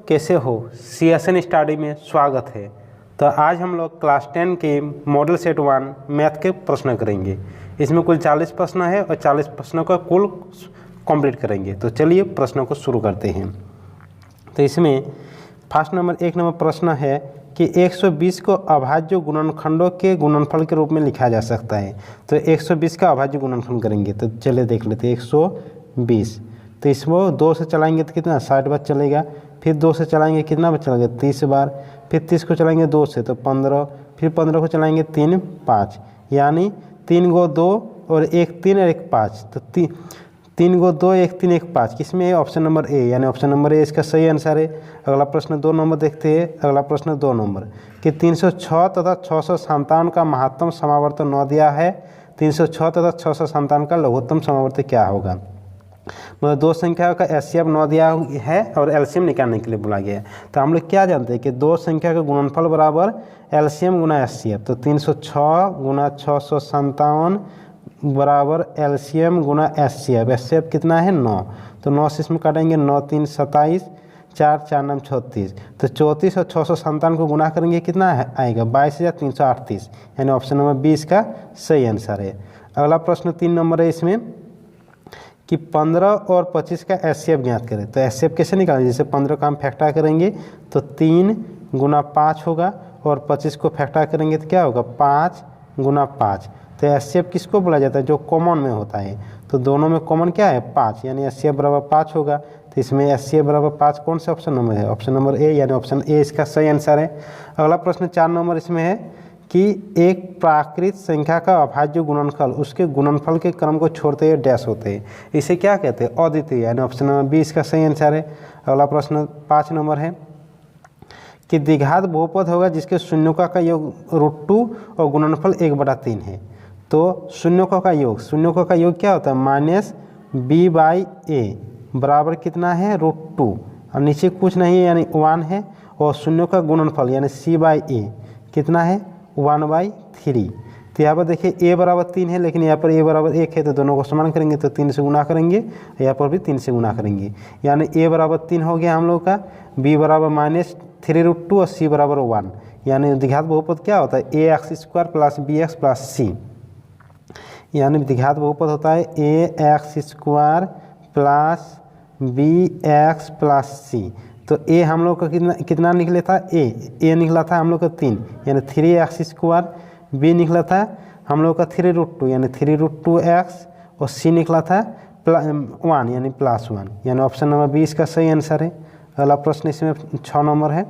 कैसे हो? CSN study में स्वागत है। तो आज हम लोग क्लास 10 के मॉडल सेट 1 मैथ के प्रश्न करेंगे। इसमें कुल 40 प्रश्न है और 40 प्रश्नों का कुल कंप्लीट करेंगे। तो चलिए प्रश्नों को शुरू करते हैं। तो इसमें एक नंबर प्रश्न है कि 120 को अभाज्य गुणनखंडों के गुणनफल के रूप में लिखा जा सकता है। तो 120 का अभाज्य गुणनखंड करेंगे। तो चलिए देख लेते हैं। 120 तो इसको 2 से चलाएंगे तो कितना 60 बार चलेगा। फिर 2 से चलाएंगे कितना बार चलेगा 30 बार। फिर 30 को चलाएंगे 2 से तो 15। फिर 15 को चलाएंगे 3 5, यानी 3 को 2 और 1 3 और 1 5। तो 3 को 2 1 3 1 5 किसमें है? ऑप्शन नंबर ए, यानी ऑप्शन नंबर ए इसका सही आंसर है। अगला प्रश्न 2 नंबर देखते हैं। अगला प्रश्न 2 नंबर कि 306 तथा 657 का महत्तम समावर्त 9 दिया है। 306 तथा 657 का लघुत्तम समावर्त क्या होगा? मतलब दो संख्या का एचसीएफ 9 दिया है और एलसीएम निकालने के लिए बोला गया है। तो हम लोग क्या जानते हैं कि दो संख्या का गुणनफल बराबर एलसीएम गुना एचसीएफ। तो 306 गुना 657 बराबर एलसीएम गुना एचसीएफ। एचसीएफ कितना है 9। तो 9 से इसमें काटेंगे 9 3 27, 4 4 9 36। तो 34 और 657 को गुना करेंगे कितना आएगा 22,338, यानी ऑप्शन नंबर 20 का सही आंसर है। अगला प्रश्न 3 नंबर है इसमें कि 15 और 25 का एचसीएफ ज्ञात करें। तो एचसीएफ कैसे निकालेंगे? जैसे 15 का हम फैक्टर करेंगे तो 3 गुना 5 होगा और 25 को फैक्टर करेंगे तो क्या होगा 5 गुना 5। तो एचसीएफ किसको बोला जाता है? जो कॉमन में होता है। तो दोनों में कॉमन क्या है 5, यानी एचसीएफ बराबर 5 होगा। तो इसमें एचसीएफ बराबर 5 कौन सा ऑप्शन नंबर है? ऑप्शन नंबर ए, यानी ऑप्शन ए इसका सही आंसर है। अगला प्रश्न 4 नंबर इसमें है कि एक प्राकृत संख्या का अभाज्य गुणनफल उसके गुणनफल के क्रम को छोड़ते हुए डैश होते हैं। इसे क्या कहते हैं? अद्वितीय, यानी ऑप्शन नंबर बी इसका सही आंसर है। अगला प्रश्न 5 नंबर है कि द्विघात बहुपद होगा जिसके शून्यों का योग √2 और गुणनफल 1/3 है। तो शून्यों का योग क्या होता है? -b/a बराबर कितना है √2 और नीचे कुछ नहीं है यानी 1 है। और शून्यों का गुणनफल यानी c/a कितना है 1/3। तो यहाँ पर देखिए a बराबर 3 है, लेकिन यहाँ पर a बराबर 1 है। तो दोनों को समान करेंगे तो 3 से गुना करेंगे, यहाँ पर भी 3 से गुना करेंगे, यानी a बराबर 3 हो गया हम लोग का, b बराबर -3√2 और c बराबर 1। यानी द्विघात बहुपद क्या होता है? ax² + bx + c, यानी द्विघात बहुपद होता है ax² + bx + c। तो a हम लोग का कितना निकला था? a निकला था हम लोग का 3, यानी 3x²। b निकला था हम लोग का 3√2, यानी 3√2x। और c निकला था 1, यानी +1, यानी ऑप्शन नंबर बी इसका सही आंसर है। अगला प्रश्न इसमें 6 नंबर है।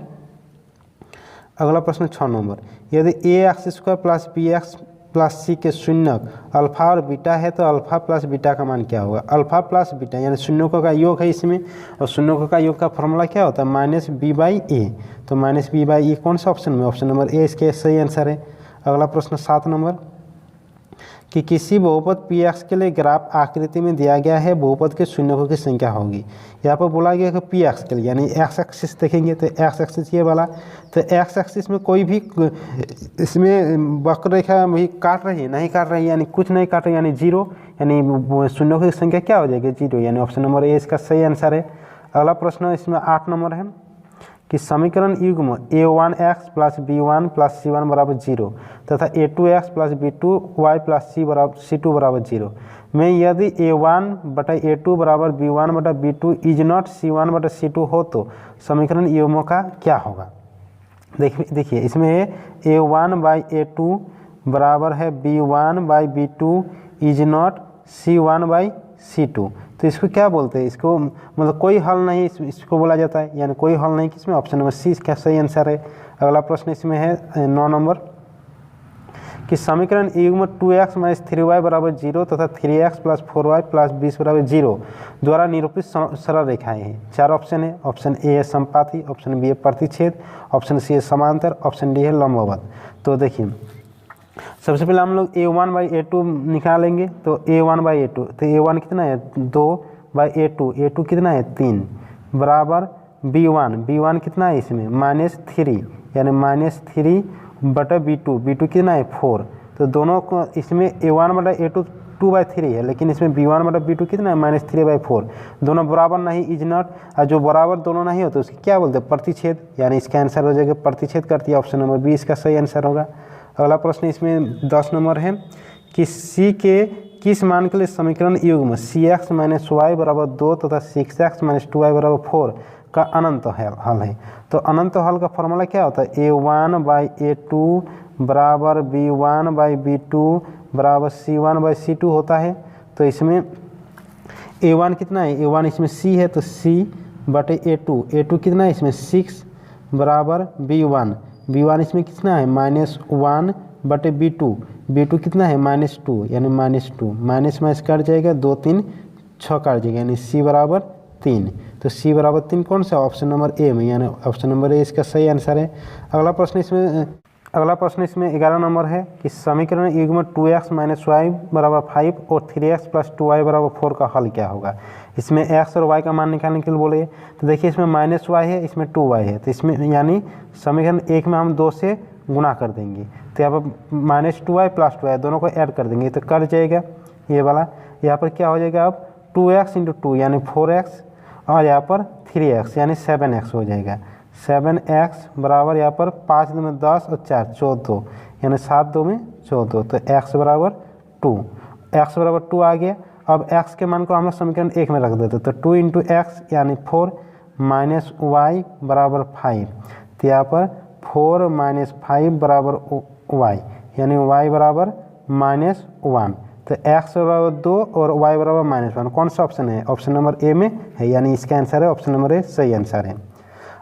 अगला प्रश्न 6 नंबर, यदि ax² + bx + c के शून्यक अल्फा और बीटा है तो अल्फा प्लस बीटा का मान क्या होगा? अल्फा प्लस बीटा यानी शून्यों का योग है इसमें, और शून्यों का योग का फॉर्मूला क्या होता है? -b/a। तो -b/a कौन सा ऑप्शन में? ऑप्शन नंबर ए इसके सही आंसर है। अगला प्रश्न 7 नंबर कि किसी बहुपद px के लिए ग्राफ आकृति में दिया गया है, बहुपद के शून्यकों की संख्या होगी। यहाँ पर बोला गया कि px के लिए, यानी x एक्सिस देखेंगे तो x एक्सिस ये वाला। तो x एक्सिस में कोई भी इसमें वक्र रेखा भी काट रही है? नहीं काट रही, यानी कुछ नहीं काट रही, यानी 0, यानी शून्यों की संख्या क्या हो जाएगी 0, यानी ऑप्शन नंबर ए इसका सही आंसर है। अगला प्रश्न इसमें 8 नंबर है कि समीकरण युग्म a1x + b1 + c1 बराबर 0 तथा a2x + b2y + c2 बराबर 0 में यदि a1/a2 बराबर b1/b2 इज नॉट c1/c2 हो तो समीकरण युग्मों का क्या होगा? देखिए इसमें a1/a2 बराबर है b1/b2 इज नॉट c1/c2। तो इसको क्या बोलते हैं? इसको मतलब कोई हल नहीं इसको बोला जाता है, यानी कोई हल नहीं किसमें? ऑप्शन नंबर सी इसका सही आंसर है। अगला प्रश्न इसमें है 9 नंबर कि समीकरण युग्म 2x - 3y बराबर 0 तथा 3x + 4y + 20 बराबर 0 द्वारा निरूपित सरल रेखाएं हैं। 4 ऑप्शन है। ऑप्शन ए है समपाती, ऑप्शन बी है प्रतिच्छेद, ऑप्शन सी है समांतर, ऑप्शन डी है लंबवत। तो देखिए सबसे पहले हम लोग a1/a2 निकालेंगे। तो a1/a2, तो a1 कितना है 2/a2, a2 कितना है 3 बराबर b1 कितना है इसमें -3, यानी -3/b2, b2 कितना है 4। तो दोनों को इसमें a1/a2 2/3 है, लेकिन इसमें b1/b2 कितना है -3/4। दोनों बराबर नहीं इज नॉट, और जो बराबर दोनों नहीं होते उसकी क्या बोलते हैं प्रतिच्छेद, यानी इसका आंसर हो जाएगा प्रतिच्छेद करती है, ऑप्शन नंबर बी इसका सही आंसर होगा। अगला प्रश्न इसमें 10 नंबर है कि सी के किस मान के लिए समीकरण युग्म cx - y = 2 तथा 6x - 2y = 4 का अनंत हल है। तो अनंत हल का फॉर्मूला क्या होता है, a1/a2 बराबर b1/b2 बराबर c1/c2 होता है। तो इसमें a1 कितना है, a1 इसमें c है तो c/a2 कितना है इसमें 6 बराबर b1 इसमें कितना है -1/b2 कितना है -2 यानी -2 माइनस कट जाएगा, 2 3 6 कट जाएगा यानी c बराबर 3। तो c बराबर 3 कौन सा ऑप्शन नंबर ए में, यानी ऑप्शन नंबर ए इसका सही आंसर है। अगला प्रश्न इसमें 11 नंबर है कि समीकरण युग्म 2x - y = 5 और 3x + 2y = 4 का हल क्या होगा। इसमें x और y का मान निकालने के लिए बोले, तो देखिए इसमें -y है, इसमें 2y है, तो इसमें यानी समीकरण एक में हम 2 से गुणा कर देंगे, तो यहाँ पर -2y + 2y दोनों को ऐड कर देंगे तो कट जाएगा ये वाला। यहाँ पर क्या हो जाएगा अब 2x × 2 यानी 4x और यहाँ पर 3x यानी 7x हो जाएगा। 7x बराबर यहाँ पर 5 2 में 10 और 4 14 यानी 7 2 में 14, तो x बराबर 2 आ गया। अब x के मान को हम लोग समीकरण एक में रख देते, तो 2 × x यानी 4 -y बराबर 5, तो यहाँ पर 4 - 5 बराबर y यानी y बराबर -1, तो x बराबर 2 और y बराबर -1 कौन सा ऑप्शन है, ऑप्शन नंबर ए में है, यानी इसका आंसर है ऑप्शन नंबर ए सही आंसर है।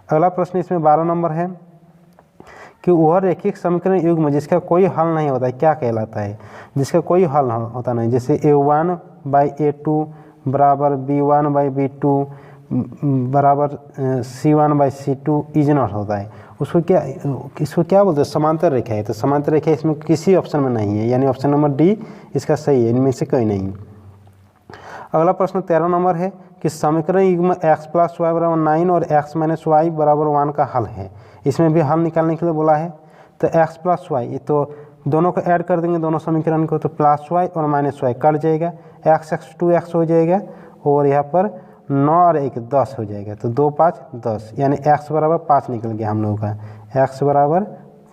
अगला प्रश्न इसमें 12 नंबर है कि वह रैखिक समीकरण युग्म जिसका कोई हल नहीं होता है क्या कहलाता है। जिसका कोई हल होता नहीं, जैसे a1/a2 बराबर b1/b2 बराबर c1/c2 इज नॉट होता है, इसको क्या बोलते हैं, समांतर रेखा है। तो समांतर रेखा इसमें किसी ऑप्शन में नहीं है, यानी ऑप्शन नंबर डी इसका सही है, इनमें से कोई नहीं। अगला प्रश्न 13 नंबर है कि समीकरण युग्म x + y = 9 और x - y = 1 का हल है। इसमें भी हल निकालने के लिए बोला है, तो x + y तो दोनों को ऐड कर देंगे दोनों समीकरण को, तो +y और -y कट जाएगा, x 2x हो जाएगा और यहाँ पर 9 और 1 10 हो जाएगा, तो 2 5 10 यानी x बराबर 5 निकल गया हम लोगों का, x बराबर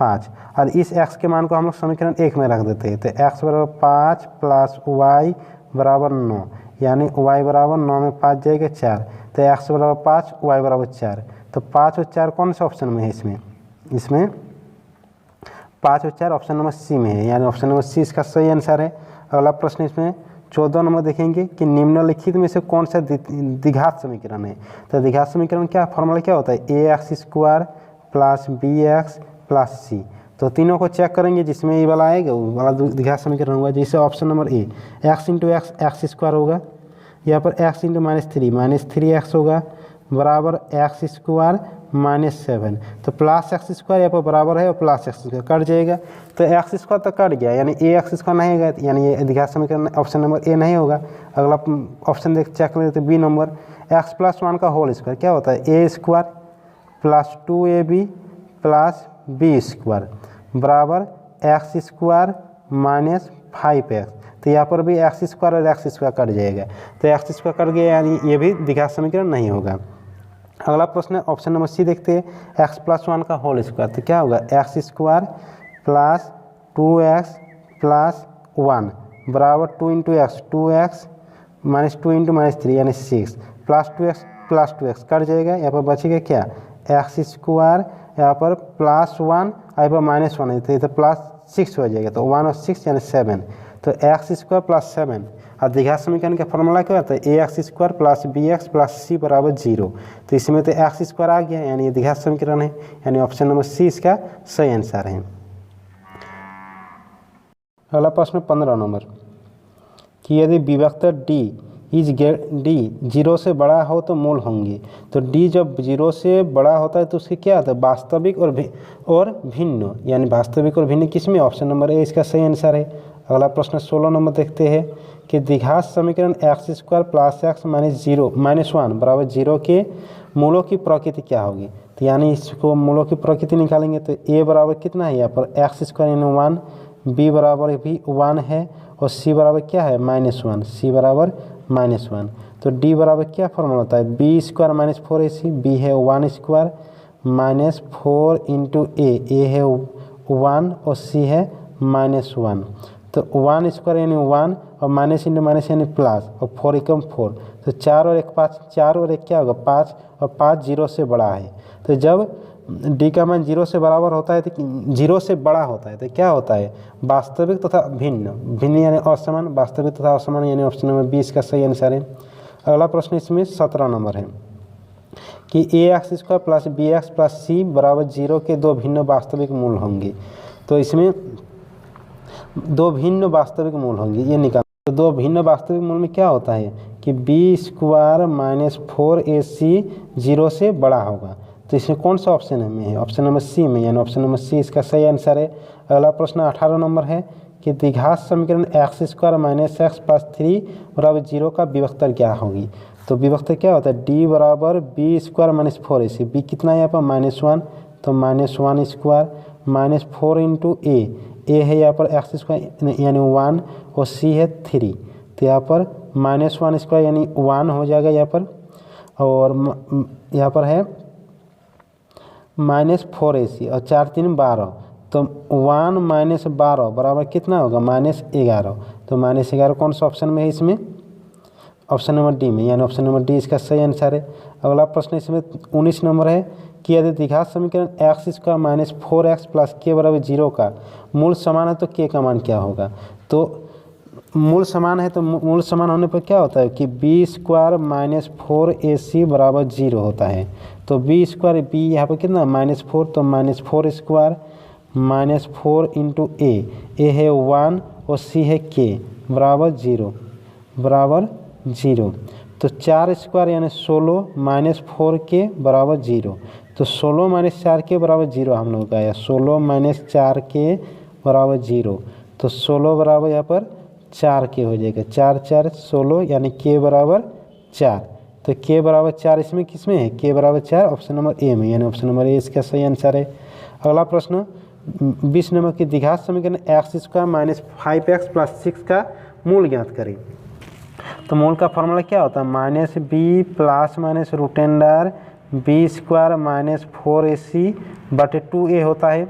5। और इस x के मान को हम लोग समीकरण एक में रख देते हैं, तो x बराबर 5 + y बराबर 9 यानी y बराबर 9 में 5 जाएगा 4, तो x बराबर 5 y बराबर 4, तो 5 और 4 कौन सा ऑप्शन में है, इसमें 5 और 4 ऑप्शन नंबर सी में है, यानी ऑप्शन नंबर सी इसका सही आंसर है। अगला प्रश्न इसमें 14 नंबर देखेंगे कि निम्नलिखित में से कौन सा द्विघात समीकरण है। तो द्विघात समीकरण क्या फॉर्मूला क्या होता है, ax² + bx + c। तो तीनों को चेक करेंगे, जिसमें ये वाला आएगा वो वाला द्विघात समीकरण होगा, जैसे option number A x × x x² होगा, यहाँ पर x × -3 होगा बराबर x² -7, तो +x² यहाँ पर बराबर है और +x² कट जाएगा, तो x² तो कट गया यानी ax² नहीं होगा, यानी ये द्विघात समीकरण ऑप्शन नंबर ए नहीं होगा। अगला ऑप्शन देख चेक कर लेते बी नंबर, x + 1 का होल स्क्वायर क्या होता है, a² + 2ab + b² बराबर x² - 5x, तो यहाँ पर भी x² और x² कट जाएगा, तो x² कट गया यानी ये भी द्विघात समीकरण नहीं होगा। अगला प्रश्न ऑप्शन नंबर सी देखते हैं, x + 1 का होल स्क्वायर, तो क्या होगा x² + 2x + 1 बराबर 2 × x 2x -2 × -3 यानी 6 + 2x कट जाएगा, यहाँ पर बचेगा क्या x² यहाँ पर +1 और यहाँ पर -1 है, तो इधर +6 हो जाएगा, तो 1 और 6 यानी 7, तो x² + 7। और द्विघात समीकरण का फॉर्मूला क्या होता है, ax² + bx + c = 0, तो इसमें तो x² आ गया यानी ये द्विघात समीकरण है, यानी ऑप्शन नंबर सी इसका सही आंसर है। अगला प्रश्न 15 नंबर कि यदि विभक्त D 0 से बड़ा हो तो मूल होंगे। तो D जब 0 से बड़ा होता है तो उसके क्या होता है, वास्तविक और भिन्न, यानी वास्तविक और भिन्न किस में, ऑप्शन नंबर ए इसका सही आंसर है। अगला प्रश्न 16 नंबर देखते हैं कि द्विघात समीकरण x² + x - 1 बराबर 0 के मूलों की प्रकृति क्या होगी। तो यानी इसको मूलों की प्रकृति निकालेंगे, तो a बराबर कितना है यहाँ पर x² यानी 1, b बराबर भी 1 है और सी बराबर क्या है -1, सी बराबर -1। तो डी बराबर क्या फॉर्मूला होता है, B square minus 4ac, B है 1 स्क्वायर माइनस 4 इंटू ए है 1 और सी है -1। तो 1 स्क्वायर यानी 1 और माइनस इंटू माइनस यानी प्लस और 4 एकम 4, तो 4 और 1 5, 4 और 1 क्या होगा 5 और 5 0 से बड़ा है। तो जब डी का मान 0 से बराबर होता है तो 0 से बड़ा होता है तो क्या होता है वास्तविक तथा भिन्न, भिन्न यानी असमान, वास्तविक तथा असमान यानी ऑप्शन नंबर 20 का सही आंसर है। अगला प्रश्न इसमें 17 नंबर है कि ax square plus bx plus c बराबर 0 के दो भिन्न वास्तविक मूल होंगे। तो इसमें दो भिन्न वास्तविक मूल होंगे, ये निकाल। तो दो भिन्न वास्तविक मूल में क्या होता है कि बी स्क्वायर माइनस 4ac 0 से बड़ा होगा। तो इसमें कौन सा ऑप्शन में है, ऑप्शन नंबर सी में, यानी ऑप्शन नंबर सी इसका सही आंसर है। अगला प्रश्न 18 नंबर है कि द्विघात समीकरण x square minus x plus 3 बराबर 0 का विभक्तर क्या होगी। तो विभक्तर क्या होता है, डी बराबर B square minus 4ac, B कितना है यहाँ पर -1, तो -1 स्क्वायर माइनस 4 इंटू ए है यहाँ पर एक्स स्क्वायर यानी 1 और सी है 3, तो यहाँ पर -1 स्क्वायर यानी 1 हो जाएगा यहाँ पर, और यहाँ पर है -4ac और 4 3 12, तो 1 माइनस 12 बराबर कितना होगा -11। तो -11 कौन सा ऑप्शन में है इसमें, ऑप्शन नंबर डी में, यानी ऑप्शन नंबर डी इसका सही आंसर है। अगला प्रश्न इसमें 19 नंबर है कि यदि द्विघात समीकरण x square minus 4x plus के बराबर 0 का मूल समान है तो के का मान क्या होगा। तो मूल समान है तो मूल समान होने पर क्या होता है कि बी स्क्वायर माइनस 4ac बराबर 0 होता है। तो बी स्क्वायर बी यहाँ पर कितना -4, तो -4 स्क्वायर -4 इंटू ए है 1 और सी है के बराबर 0 तो 4 स्क्वायर यानी 16 -4 के बराबर 0, तो 16 - 4 के बराबर 0 हम लोग का आया, 16 - 4 के बराबर 0, तो 16 बराबर यहाँ पर 4 के हो जाएगा, 4 4 16 यानी के बराबर 4, तो के बराबर 4 इसमें किस में है, के बराबर 4 ऑप्शन नंबर ए में, यानी ऑप्शन नंबर ए इसका सही आंसर है। अगला प्रश्न 20 नंबर की द्विघात समीकरण x square minus 5x plus 6 का मूल ज्ञात करें। तो मूल का फॉर्मूला क्या होता है, -b plus minus √under B square minus 4ac बटे 2a होता है।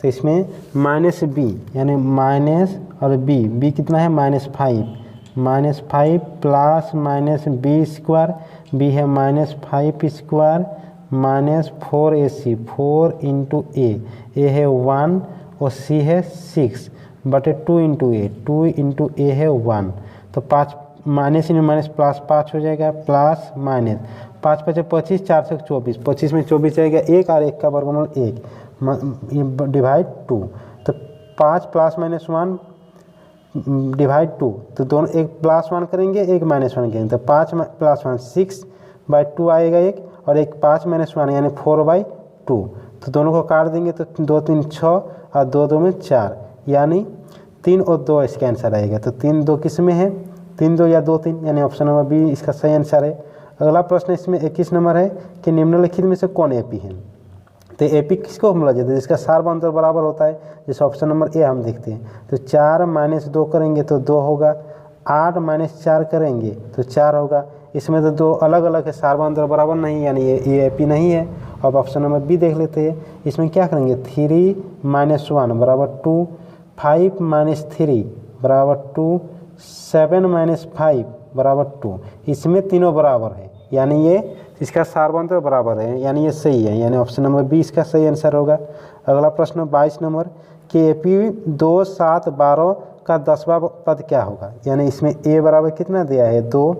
तो इसमें -b यानी माइनस और b कितना है -5 plus minus B square, B है -5 स्क्वायर माइनस 4ac 4 इंटू ए है 1 और सी है 6 बटे 2 इंटू ए है 1, तो 5 माइनस इन माइनस प्लस 5 हो जाएगा, प्लस माइनस 5 5 25 4 से 24, 25 में 24 जाएगा 1 और 1 का वर्गमूल 1 डिवाइड 2, तो 5 प्लस माइनस 1 डिवाइड 2, तो दोनों एक प्लस 1 करेंगे एक माइनस 1 करेंगे, तो 5 प्लस 1 6/2 आएगा एक, और एक 5 - 1 यानी 4/2, तो दोनों को काट देंगे तो 2 3 6 और 2 2 में 4, यानी 3 और 2 इसका आंसर आएगा। तो 3 2 किस में है, 3 2 या 2 3, यानी ऑप्शन नंबर बी इसका सही आंसर है। अगला प्रश्न इसमें 21 नंबर है कि निम्नलिखित में से कौन एपी है। तो एपी किसको बोला जाता है, जिसका सार्वअंतर बराबर होता है, जैसे ऑप्शन नंबर ए हम देखते हैं। तो 4 - 2 करेंगे तो 2 होगा, 8 - 4 करेंगे तो 4 होगा। इसमें तो 2 अलग अलग है, सार्वअंतर बराबर नहीं, यानी ये एपी नहीं है। अब ऑप्शन नंबर बी देख लेते हैं, इसमें क्या करेंगे 3 - 1 बराबर 2, 5 - 3 बराबर 2, 7 - 5 बराबर 2, इसमें तीनों बराबर है, यानी ये इसका सार्वअंतर बराबर है, यानी ये सही है, यानी ऑप्शन नंबर बी इसका सही आंसर होगा। अगला प्रश्न 22 नंबर कि एपी 2 7 12 का 10वां पद क्या होगा। यानी इसमें ए बराबर कितना दिया है 2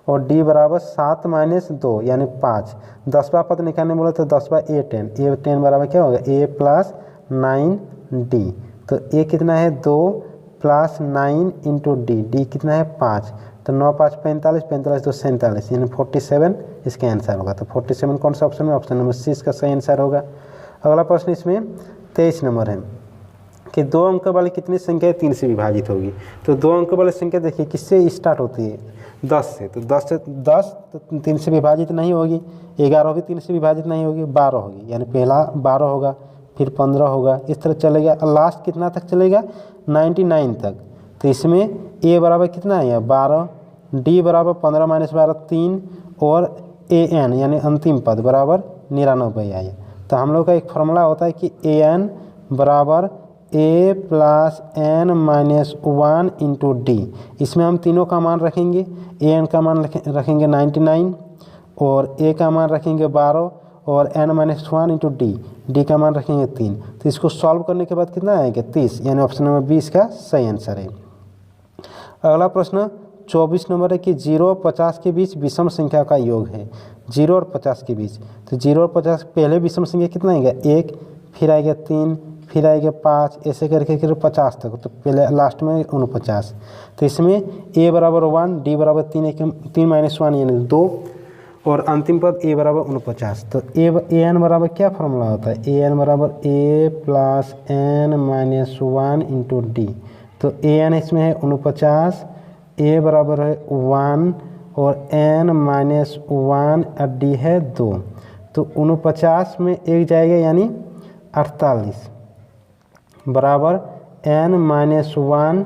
और डी बराबर 7 - 2 यानी 5, 10वां पद निकालने बोले तो 10वां a10 बराबर क्या होगा a + 9d, तो a कितना है 2 + 9 इंटू डी कितना है 5, तो 9 5 45 45 2 47 यानी 47 इसका आंसर होगा। तो 47 कौन सा ऑप्शन में, ऑप्शन नंबर सी इसका सही आंसर होगा। अगला प्रश्न इसमें 23 नंबर है कि 2 अंक वाली कितनी संख्या 3 से विभाजित होगी। तो 2 अंक वाली संख्या देखिए किससे स्टार्ट होती है 10 से, तो 10 तो 3 से विभाजित नहीं होगी, 11 भी 3 से विभाजित नहीं होगी, 12 होगी, यानी पहला 12 होगा, फिर 15 होगा, इस तरह चलेगा। लास्ट कितना तक चलेगा? 99 तक। तो इसमें a बराबर कितना है? 12, d बराबर 15 - 12 3 और an यानी अंतिम पद बराबर 99 आया। तो हम लोग का एक फॉर्मूला होता है कि an बराबर a plus n minus 1 into D. इसमें हम तीनों का मान रखेंगे। an का मान रखेंगे 99 और a का मान रखेंगे 12 और n माइनस 1 इंटू डी का मान रखेंगे 3। तो इसको सॉल्व करने के बाद कितना आएगा? 30, यानी ऑप्शन नंबर 20 का सही आंसर है। अगला प्रश्न 24 नंबर है कि 0 और 50 के बीच विषम संख्या का योग है। 0 और 50 के बीच, तो 0 और 50 पहले विषम संख्या कितना आएगा? 1, फिर आएगा 3, फिर आएगा 5, ऐसे करके 50 तक। तो पहले लास्ट में 49। तो इसमें a बराबर 1, d बराबर 3 माइनस 1 यानी 2 और अंतिम पद a बराबर 49। तो an बराबर क्या फॉर्मूला होता है? an बराबर a plus n minus 1 into D. तो an इसमें है 49, a बराबर है 1 और n माइनस 1 और d है 2। तो 49 में 1 जाएगा यानी 48 बराबर n माइनस 1।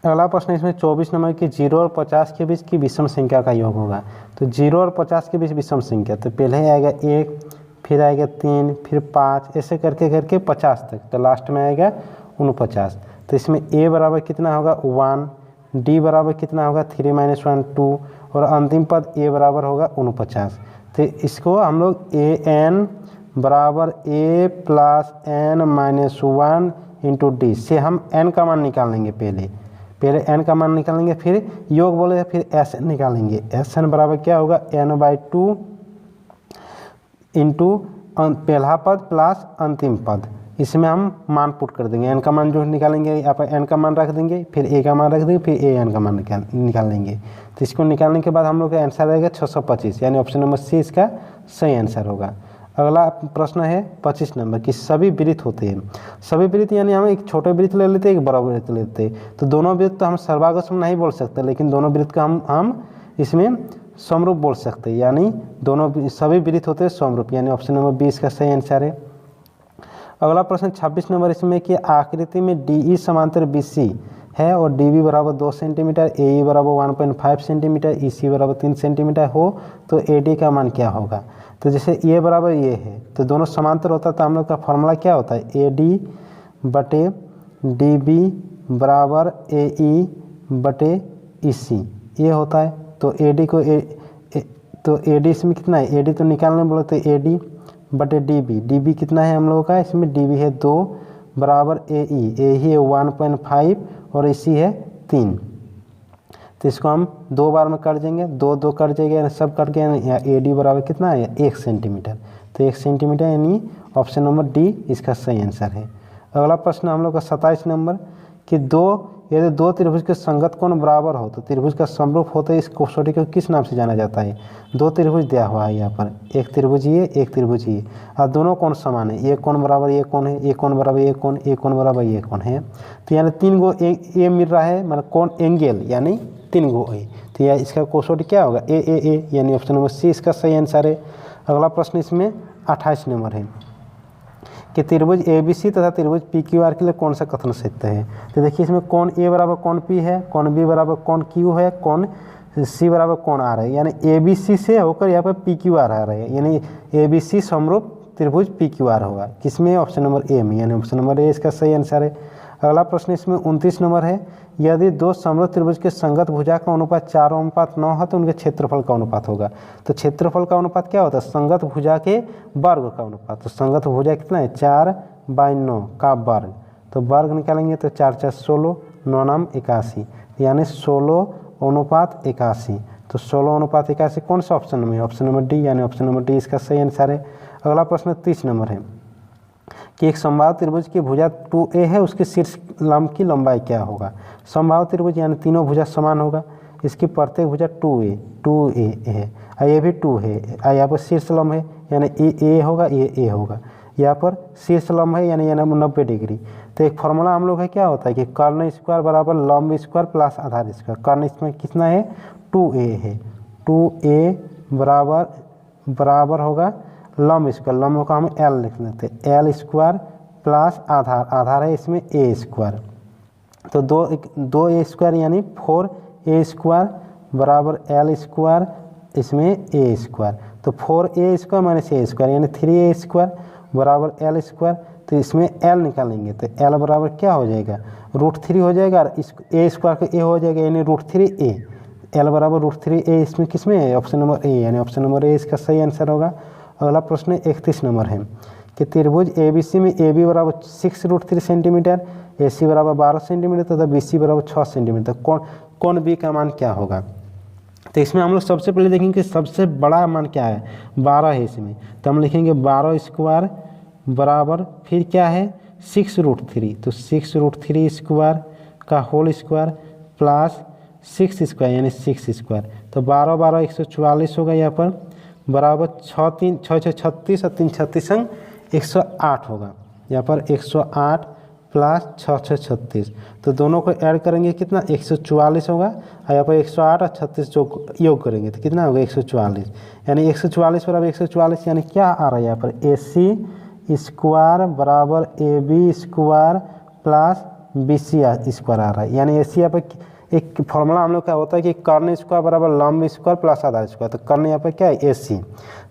अगला प्रश्न इसमें 24 नंबर की 0 और 50 के बीच की विषम संख्या का योग होगा। तो 0 और 50 के बीच विषम संख्या, तो पहले आएगा 1, फिर आएगा 3, फिर 5, ऐसे करके 50 तक। तो लास्ट में आएगा 49। तो इसमें a बराबर कितना होगा? 1, d बराबर कितना होगा? 3 माइनस 1 2 और अंतिम पद a बराबर होगा 49। तो इसको हम लोग an बराबर a plus n minus 1 into D से हम n का मान निकालेंगे। पहले n का मान निकालेंगे, फिर योग बोले फिर sn निकालेंगे। sn बराबर क्या होगा? n/2 इंटू पहला पद प्लस अंतिम पद। इसमें हम मान पुट कर देंगे। n का मान जो निकालेंगे यहाँ पर n का मान रख देंगे, फिर a का मान रख देंगे, फिर an का मान निकाल लेंगे। तो इसको निकालने के बाद हम लोग का आंसर आएगा 625, यानी ऑप्शन नंबर सी इसका सही आंसर होगा। अगला प्रश्न है 25 नंबर की सभी वृत्त होते हैं। सभी वृत्त यानी हम एक छोटे वृत्त ले लेते हैं, एक बड़ा वृत्त लेते हैं। तो दोनों वृत्त तो हम सर्वागम नहीं बोल सकते, लेकिन दोनों वृत्त का हम इसमें समरूप बोल सकते हैं, यानी दोनों सभी वृत्त होते हैं समरूप, यानी ऑप्शन नंबर 20 का सही आंसर है। अगला प्रश्न 26 नंबर इसमें कि आकृति में DE समांतर BC है और DB बराबर 2 सेंटीमीटर, AE बराबर 1.5 सेंटीमीटर, EC बराबर 3 सेंटीमीटर हो तो AD का मान क्या होगा? तो जैसे ये बराबर ये है तो दोनों समांतर होता है, तो हम लोग का फॉर्मूला क्या होता है? AD बटे DB बराबर AE बटे EC ये होता है। तो AD को तो AD इसमें कितना है? AD तो निकालने बोले तो AD बटे DB कितना है हम लोगों का? इसमें DB है 2 बराबर AE है 1.5 और EC है 3। तो इसको हम 2 बार में कर देंगे, 2 कर जाएगा, सब कट गया। यहाँ AD बराबर कितना है? 1 सेंटीमीटर। तो 1 सेंटीमीटर यानी ऑप्शन नंबर डी इसका सही आंसर है। अगला प्रश्न हम लोग का 27 नंबर कि यदि दो त्रिभुज के संगत कोण बराबर हो तो त्रिभुज का समरूप होता है, इस कसौटी को किस नाम से जाना जाता है? 2 त्रिभुज दिया हुआ है यहाँ पर, एक त्रिभुज ये, एक त्रिभुज ये, और दोनों कोण समान है। ये कोण बराबर ये कोण है, ये कोण बराबर ये कोण, ये कोण बराबर ये कोण है। तो यानी 3 गो ए मिल रहा है, मतलब कोण एंगल यानी 3 गो ए। तो यह इसका कसौटी क्या होगा? ए यानी ऑप्शन नंबर सी इसका सही आंसर है। अगला प्रश्न इसमें 28 नंबर है कि त्रिभुज ABC तथा त्रिभुज PQR के लिए कौन सा कथन सत्य है? तो देखिए इसमें कोण A बराबर कोण P है, कोण B बराबर कोण Q है, कोण C बराबर कोण R है, यानी ABC से होकर यहाँ पर PQR आ रहा है, यानी ABC समरूप त्रिभुज PQR होगा। किसमें? ऑप्शन नंबर ए में, यानी ऑप्शन नंबर ए इसका सही आंसर है। अगला प्रश्न इसमें 29 नंबर है, यदि 2 समरूप त्रिभुज के संगत भुजा का अनुपात 4:9 है तो उनके क्षेत्रफल का अनुपात होगा। तो क्षेत्रफल का अनुपात क्या होता है? संगत भुजा के वर्ग का अनुपात। तो संगत भुजा कितना है? 4/9 का वर्ग। तो वर्ग निकालेंगे तो 4 × 4 = 16, 9 × 9 = 81, यानी 16:81। तो 16:81 कौन सा ऑप्शन में है? ऑप्शन नंबर डी, यानी ऑप्शन नंबर डी इसका सही आंसर है। अगला प्रश्न 30 नंबर है कि एक समबाहु त्रिभुज की भुजा 2a है, उसके शीर्ष लंब की लंबाई क्या होगा? समबाहु त्रिभुज यानी तीनों भुजा समान होगा, इसकी प्रत्येक भुजा 2a है, ये भी 2 है, यहाँ पर शीर्ष लंब है यानी ए होगा, ये ए होगा, यहाँ पर शीर्ष लंब है यानी 90 डिग्री। तो एक फार्मूला हम लोग है क्या होता है कि कर्ण स्क्वायर बराबर लंब स्क्वायर प्लस आधार स्क्वायर। कर्ण इसमें कितना है? 2a है, 2a बराबर बराबर होगा लंब स्क्वायर, लंब का हम एल लिख लेते हैं, एल स्क्वायर प्लस आधार, आधार है इसमें ए स्क्वायर, तो दो ए स्क्वायर यानी 4a स्क्वायर बराबर एल स्क्वायर इसमें ए स्क्वायर, तो 4a स्क्वायर माइनस ए स्क्वायर यानी 3a स्क्वायर बराबर एल स्क्वायर, तो इसमें एल निकालेंगे तो एल बराबर क्या हो जाएगा √3 हो जाएगा, और इस ए स्क्वायर का ए हो जाएगा यानी √3a, एल बराबर √3a इसमें किस में है ऑप्शन नंबर ए, यानी ऑप्शन नंबर ए इसका सही आंसर होगा। अगला प्रश्न 31 नंबर है कि त्रिभुज ABC में AB बराबर 6√3 सेंटीमीटर, AC बराबर 12 सेंटीमीटर तथा BC बराबर 6 सेंटीमीटर, कौन B का मान क्या होगा। तो इसमें हम लोग सबसे पहले देखेंगे कि सबसे बड़ा मान क्या है, 12 है इसमें, तो हम लिखेंगे 12 स्क्वायर बराबर फिर क्या है 6√3, तो 6√3 स्क्वायर का होल स्क्वायर प्लस 6 स्क्वायर यानी 6 स्क्वायर, तो 12 12 144 होगा यहाँ पर बराबर 6 3 6 6 36 और 3 36 संग 108 होगा, यहाँ पर 108 प्लस 6 6 36, तो दोनों को ऐड करेंगे कितना 144 होगा, और यहाँ पर 108 और 36 जो योग करेंगे तो कितना होगा 144, यानी 144 बराबर 144 यानी क्या आ रहा है यहाँ पर AC स्क्वायर बराबर AB square plus BC square आ रहा है, यानी AC यहाँ पर एक फॉर्मूला हम लोग का होता है कि कर्ण स्क्वायर बराबर लंब स्क्वायर प्लस आधार स्क्वायर, तो कर्ण यहाँ पर क्या है AC,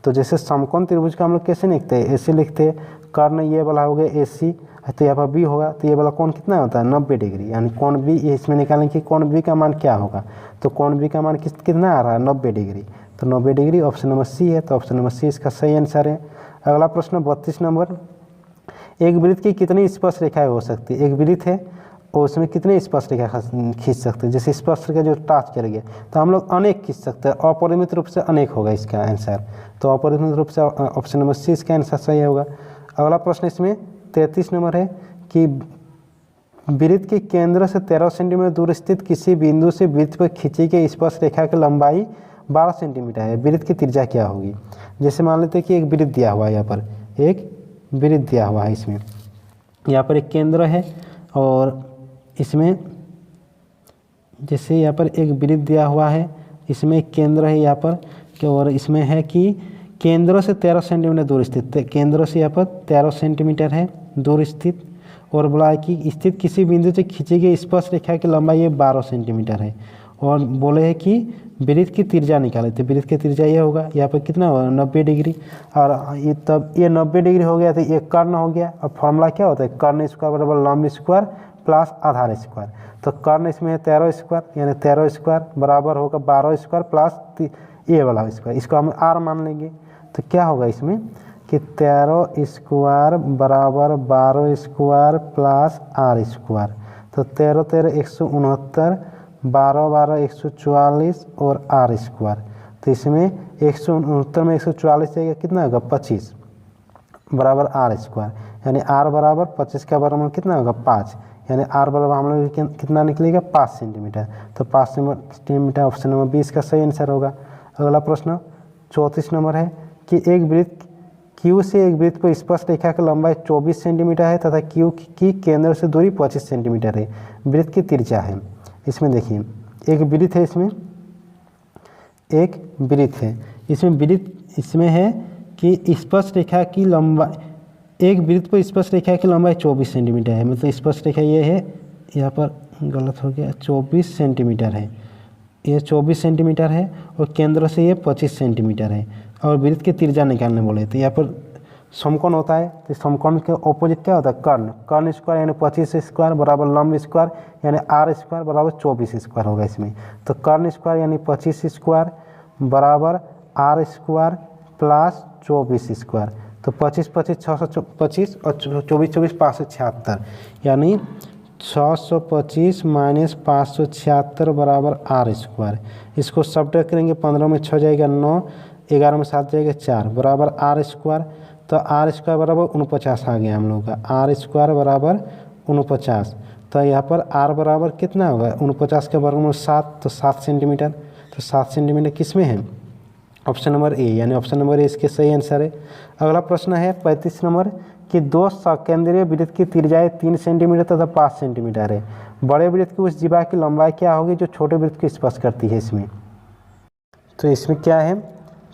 तो जैसे समकोण त्रिभुज का हम लोग कैसे लिखते हैं AC लिखते हैं, कर्ण ये वाला हो गया AC, तो यहाँ पर B होगा, तो ये वाला कोण कितना होता है 90 डिग्री, यानी कोण B इसमें निकालेंगे कि कोण B का मान क्या होगा, तो कोण B का मान कितना आ रहा है 90 डिग्री, तो 90 डिग्री ऑप्शन नंबर C है, तो ऑप्शन नंबर C इसका सही आंसर है। अगला प्रश्न 32 नंबर, एक वृत्त की कितनी स्पर्श रेखाएं हो सकती है, एक वृत्त है और उसमें कितने स्पर्श रेखा खींच सकते हैं, जैसे स्पर्श रेखा जो टाच कर गया तो हम लोग अनेक खींच सकते हैं, अपरिमित रूप से अनेक होगा इसका आंसर, तो अपरिमित रूप से ऑप्शन नंबर C इसका आंसर सही होगा। अगला प्रश्न इसमें 33 नंबर है कि वृत्त के केंद्र से 13 सेंटीमीटर दूर स्थित किसी बिंदु से वृत्त पर खींची गई स्पर्श रेखा की लंबाई 12 सेंटीमीटर है, वृत्त की त्रिज्या क्या होगी। जैसे मान लेते हैं कि एक वृत्त दिया हुआ है, यहाँ पर एक वृत्त दिया हुआ है, इसमें यहाँ पर एक केंद्र है और इसमें जैसे यहाँ पर एक वृत्त दिया हुआ है, इसमें एक केंद्र है यहाँ पर, और इसमें है कि केंद्र से 13 सेंटीमीटर दूर स्थित, केंद्र से यहाँ पर 13 सेंटीमीटर है दूर स्थित, और बोला है कि स्थित किसी बिंदु से खींची गई स्पर्श रेखा की लंबाई ये 12 सेंटीमीटर है, और बोले हैं कि वृत्त की त्रिज्या निकाले, तो वृत्त की त्रिज्या ये होगा यहाँ पर कितना होगा 90 डिग्री, और ये तब ये 90 डिग्री हो गया तो ये कर्ण हो गया, और फॉर्मूला क्या होता है कर्ण स्क्वायर बराबर लंब स्क्वायर प्लस आधार स्क्वायर, तो कर्ण इसमें है 13 स्क्वायर यानी 13 स्क्वायर बराबर होगा 12 स्क्वायर प्लस ये वाला स्क्वायर, इसको हम R मान लेंगे, तो क्या होगा इसमें कि 13 स्क्वायर बराबर 12 स्क्वायर प्लस R स्क्वायर, तो 13 13 169, 12 12 144 और R स्क्वायर, तो इसमें 169 में 144 जाएगा कितना होगा 25 बराबर R स्क्वायर, यानी R बराबर 25 का बराबर कितना होगा 5, यानी R बराबर हम लोग कितना निकलेगा 5 सेंटीमीटर, तो 5 सेंटीमीटर ऑप्शन नंबर 20 का सही आंसर होगा। अगला प्रश्न 34 नंबर है कि एक वृत्त Q से एक वृत्त को स्पर्श रेखा की लंबाई 24 सेंटीमीटर है तथा Q की केंद्र से दूरी 25 सेंटीमीटर है, वृत्त की त्रिज्या है। इसमें देखिए एक वृत्त है, इसमें एक वृत्त है, इसमें वृत्त इसमें है कि स्पर्श रेखा की लंबाई, एक वृत्त पर स्पर्श रेखा की लंबाई 24 सेंटीमीटर है, मतलब स्पर्श रेखा ये है, यहाँ पर गलत हो गया 24 सेंटीमीटर है, ये 24 सेंटीमीटर है और केंद्र से ये 25 सेंटीमीटर है, और वृत्त की त्रिज्या निकालने बोले तो यहाँ पर समकोण होता है, तो समकोण के ऑपोजिट क्या होता है कर्ण, कर्ण स्क्वायर यानी 25 स्क्वायर बराबर लंब स्क्वायर यानी R स्क्वायर बराबर 24 स्क्वायर होगा इसमें, तो कर्ण स्क्वायर यानी 25 स्क्वायर बराबर R स्क्वायर प्लस 24 स्क्वायर, तो 25 25 625 और 24 24 576, यानी 625 माइनस 576 बराबर R स्क्वायर, इसको सब्ट्रैक्ट करेंगे 15 में 6 जाएगा 9, 11 में 7 जाएगा 4 बराबर R स्क्वायर, तो R स्क्वायर बराबर 49 आ गया हम लोग का, R स्क्वायर बराबर 49, तो यहाँ पर R बराबर कितना होगा 49 के वर्गमूल 7, तो 7 सेंटीमीटर, तो 7 सेंटीमीटर किस में है ऑप्शन नंबर ए, यानी ऑप्शन नंबर ए इसके सही आंसर है। अगला प्रश्न है 35 नंबर कि दो सकेंद्रीय वृत्त की त्रिज्याएं 3 सेंटीमीटर तथा 5 सेंटीमीटर है, बड़े वृत्त की उस जीवा की लंबाई क्या होगी जो छोटे वृत्त को स्पर्श करती है। इसमें तो इसमें क्या है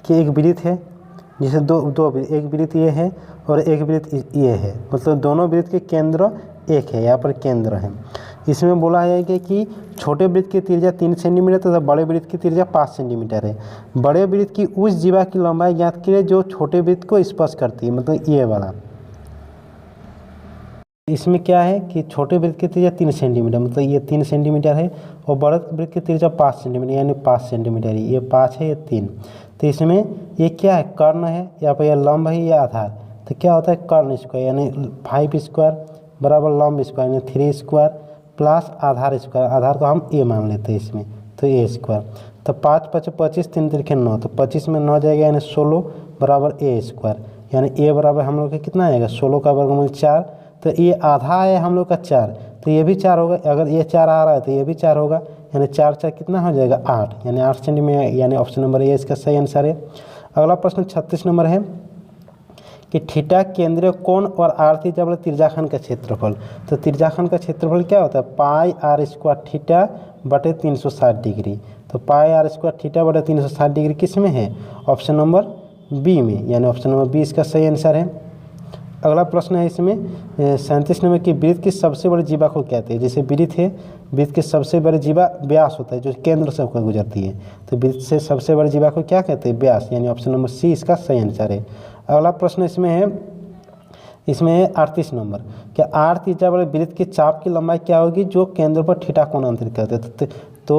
कि एक वृत्त है, जैसे दो वृत्त, एक वृत्त ये है और एक वृत्त ये है, मतलब दोनों वृत्त के केंद्र एक है, यहाँ पर केंद्र है। इसमें बोला है कि छोटे वृत्त की त्रिज्या 3 सेंटीमीटर तथा बड़े वृत्त की त्रिज्या 5 सेंटीमीटर है। बड़े वृत्त की उस जीवा की लंबाई ज्ञात कीजिए जो छोटे वृत्त को स्पर्श करती है, मतलब ये वाला। इसमें क्या है कि छोटे वृत्त की त्रिज्या 3 सेंटीमीटर, मतलब ये 3 सेंटीमीटर है, और बड़े वृत्त की त्रिज्या 5 सेंटीमीटर, यानी 5 सेंटीमीटर है। ये 5 है, ये 3। तो इसमें ये क्या है, कर्ण है, या पर यह लंब है, या आधार। तो क्या होता है, कर्ण स्क्वायर यानी 5 स्क्वायर बराबर लंब स्क्वायर यानी 3 स्क्वायर प्लस आधार स्क्वायर, आधार को हम ए मान लेते हैं इसमें, तो ए स्क्वायर। तो 5 × 5 = 25, 3 × 3 = 9, तो 25 में 9 जाएगा यानी 16 बराबर ए स्क्वायर, यानी ए बराबर हम लोग का कितना आएगा, 16 का वर्गमूल 4। तो ये आधा है हम लोग का 4, तो ये भी 4 होगा, अगर ये 4 आ रहा है तो ये भी 4 होगा, यानी 4 × 4 कितना हो जाएगा, 8, यानी 8 सेंटीमीटर, यानी ऑप्शन नंबर ए इसका सही आंसर है। अगला प्रश्न 36 नंबर है कि थीटा केंद्रीय कोण और आर थीटा बटे त्रिज्याखंड का क्षेत्रफल। तो त्रिज्याखंड का क्षेत्रफल क्या होता है, पाई आर स्क्वायर थीटा बटे 360 डिग्री। तो पाई आर स्क्वायर थीटा बटे 360 डिग्री किस में है, ऑप्शन नंबर बी में, यानी ऑप्शन नंबर बी इसका सही आंसर है। अगला प्रश्न है इसमें 37 नंबर की वृत्त की सबसे बड़ी जीवा को कहते हैं। जैसे वृत्त है, वृत्त की सबसे बड़ी जीवा व्यास होता है जो केंद्र से होकर गुजरती है, तो वृत्त से सबसे बड़ी जीवा को क्या कहते हैं, व्यास, यानी ऑप्शन नंबर सी इसका सही आंसर है। अगला प्रश्न इसमें है 38 नंबर, क्या आर थीटा बड़े वृत्त की चाप की लंबाई क्या होगी जो केंद्र पर थीटा कोण अंतरित करते हैं। तो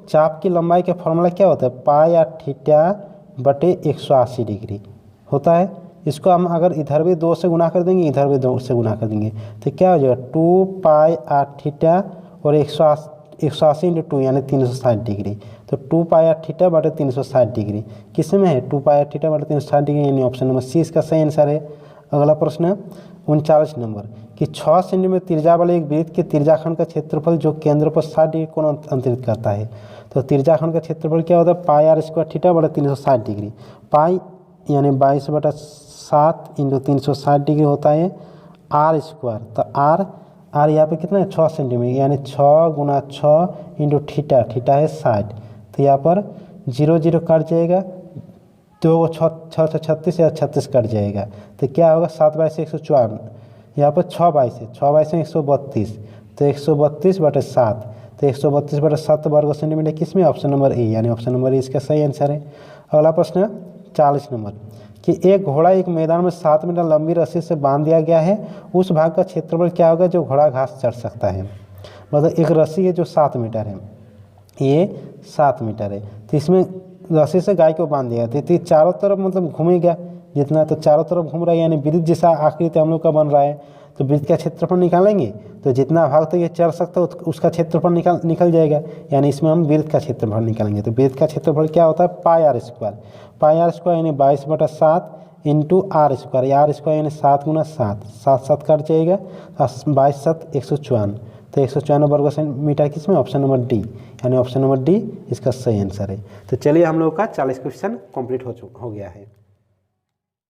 चाप की लंबाई का फॉर्मूला क्या होता है, पाई आर थीटा बटे 180 डिग्री होता है। इसको हम अगर इधर भी 2 से गुना कर देंगे, इधर भी 2 से गुना कर देंगे, तो क्या हो जाएगा, 2 पाई आर थीटा और 180 × 2 यानी 360 डिग्री। तो 2 पाई आर थीटा बटे 360 डिग्री किस में है, 2 पाई आर थीटा बटे 360 डिग्री, यानी ऑप्शन नंबर सी इसका सही आंसर है। अगला प्रश्न 39 नंबर कि 6 सेंटीमीटर त्रिज्या वाले एक वृत्त के त्रिज्याखंड का क्षेत्रफल जो केंद्र पर 60 डिग्री कोण अंतरित करता है। तो त्रिज्याखंड का क्षेत्रफल क्या होता है, पाई आर स्क्वायर थीटा बटे 360 डिग्री, पाई यानी 22/7 × 360 डिग्री होता है आर स्क्वायर। तो आर यहाँ पे कितना है, 6 सेंटीमीटर, यानी 6 × 6 × थीटा, थीटा है 60। तो यहाँ पर 0 0 कट जाएगा, 2 6 6 36 या 36 कट जाएगा, तो क्या होगा, 7 22 154, यहाँ पर 6 22 है, 6 22 132, तो 132/7, तो 132/7 वर्ग सेंटीमीटर किस में, ऑप्शन नंबर ए, यानी ऑप्शन नंबर ए इसका सही आंसर है। अगला प्रश्न 40 नंबर कि एक घोड़ा एक मैदान में 7 मीटर लंबी रस्सी से बांध दिया गया है, उस भाग का क्षेत्रफल क्या होगा जो घोड़ा घास चढ़ सकता है। मतलब एक रस्सी है जो 7 मीटर है, ये 7 मीटर है, तो इसमें रस्सी से गाय को बांध दिया, तो ये चारों तरफ मतलब घूमेगा जितना, तो चारों तरफ घूम रहा है, यानी वृत्त जैसा आकृति हम लोग का बन रहा है। तो वृत्त का क्षेत्रफल निकालेंगे तो जितना भाग तक ये चढ़ सकता है उसका क्षेत्रफल निकल जाएगा, यानी इसमें हम वृत्त का क्षेत्रफल निकालेंगे। तो वृत्त का क्षेत्रफल क्या होता है, pi r square, pi r square यानी 22/7 × आर स्क्वायर, आर स्क्वायर यानी 7 × 7, 7 7 कट जाएगा, 22 7 154, तो 154 वर्ग सेंटीमीटर किस में, ऑप्शन नंबर डी, यानी ऑप्शन नंबर डी इसका सही आंसर है। तो चलिए हम लोग का 40 क्वेश्चन कंप्लीट हो गया है।